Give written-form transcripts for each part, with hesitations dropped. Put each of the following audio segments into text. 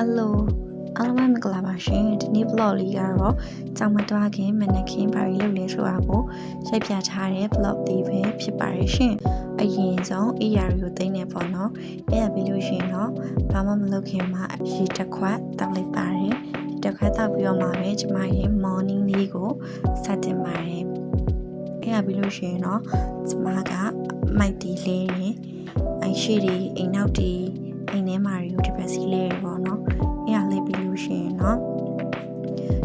Hello အားလုံးပဲမင်္ဂလာပါရှင်ဒီနေ့ vlog လေးကတော့ကြောင်မတွားခင်မနက်ခင်းဘာတွေလုပ်လဲဆိုတာကိုရိုက်ပြထားတဲ့ vlog လေးပဲဖြစ်ပါတယ်ရှင်အရင်ဆုံး AR ကိုသိမ်းနေပေါ့နော်အဲ့ဒါပြီးလို့ရှိရင်တော့ဘာမှမလုပ်ခင်မှာရေတစ်ခွက်တောက်လိုက်ပါတယ်တစ်ခွက်တောက်ပြီးတော့မှပဲကျမရဲ့ morning လေးကိုစတင်ပါတယ်အဲ့ဒါပြီးလို့ရှိရင်တော့ကျမကမိုက်တီလေးနဲ့အိုင်ရှိတွေအိမ်နောက်တီအိမ်ထဲမှာတွေကိုဒီဘက်စီလေးတွေပေါ့နော်အဲ့ဒါလေးပြီးလို့ရှိရင်တော့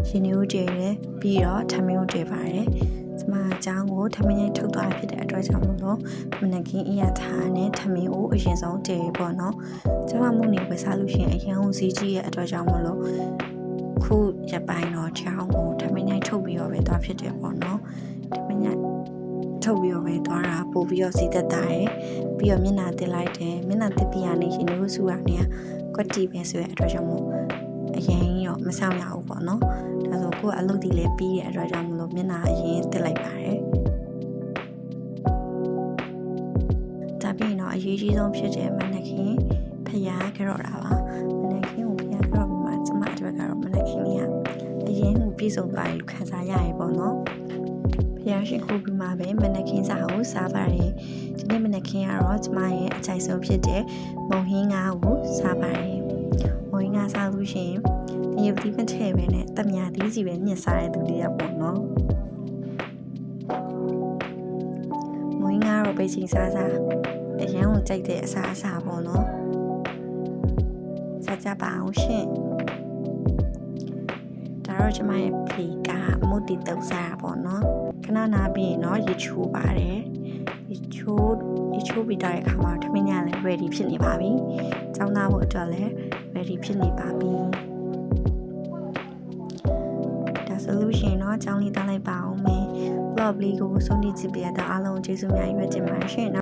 ရှင်နေဦးကျဲတယ်ပြီးတော့ထမင်းဦးကျဲပါတယ်ကျမအကြောင်းကိုထမင်းရိုက်ထုတ်သွားဖြစ်တဲ့အတွက်ကြောင့်မလို့မနက်ခင်းအရာထားနဲ့ထမင်းဦးအရင်ဆုံးကျဲပေါ့နော်ကျမမှုနေပဲစားလို့ရှိရင်အရန်ဦးစီးကြီးရဲ့အတွက်ကြောင့်မလို့ခုရပိုင်းတော့ချောင်းကိုထမင်းရိုက်ထုတ်ပြီးတော့ပဲသွားဖြစ်တယ်ပေါ့နော်ထမင်းရိုက်ထုတ်ပြီးတော့ပဲသွားတာပို့ပြီးတော့စီသက်တာရယ်ပြီးတော့မျက်နှာတက်လိုက်တယ်မျက်နှာတက်ပြီးရနေရှင်တို့စုရနေကွက်တီပဲဆိုရအတွက်ကြောင့်မို့အရင်ရောမဆောင်ရဘူးပေါ့နော်ဒါဆိုကိုကအလုပ်ဒီလဲပြီးတဲ့အတွက်ကြောင့်မလို့မျက်နှာအရင်တက်လိုက်ပါတယ်ဒါပြီးတော့အရေးကြီးဆုံးဖြစ်တဲ့မနက်ခင်းဖျားကြော့တာပါမနက်ခင်းကိုဖျားကြော့ပြီးမှကျမအတွက်ကတော့မနက်ခင်းလေးကအရင်ကိုပြည့်စုံသွားတယ်လို့ခံစားရရပေါ့နော်ဖျားရှိခိုးပြီးမှပဲမနက်ခင်းစာကိုစားပါတယ်ဒီနေ့မနက်ခင်းကတော့ကျမရဲ့အကြိုက်ဆုံးဖြစ်တဲ့မုံဟင်းငါးကိုစားပါတယ်မုံဟင်းငါးစားလို့ရှိရင်ရေပတိမထည့်ပဲနဲ့တမယာသီးစီပဲညှစ်စားတဲ့သူတွေရပေါ့နော်မုံဟင်းငါးတော့ပဲချိန်စားစားအရန်ကိုကြိုက်တဲ့အစားအစာပေါ့နော်စားကြပါအောင်ရှင်ဒါတော့ကျမရဲ့ဖေကမုတ်တီတုပ်စားပေါ့နော်ခဏနာပြီးရင်တော့ရေချိုးပါတယ်ရေချိုးပြီးတဲ့အခါမှာထမင်းညလည်း ready ဖြစ်နေပါပြီ။ကျောင်းသားဖို့အတွက်လည်း ready ဖြစ်နေပါပြီ။ဒါဆိုလို့ရှိရင်တော့ကျောင်းလေးတောင်းလိုက်ပါအောင်မယ်။ vlog လေးကိုဆုံးဖြတ်ကြည့်ပြတဲ့အားလုံးကျေးဇူးများကြီးပဲတင်ပါတယ်ရှင်။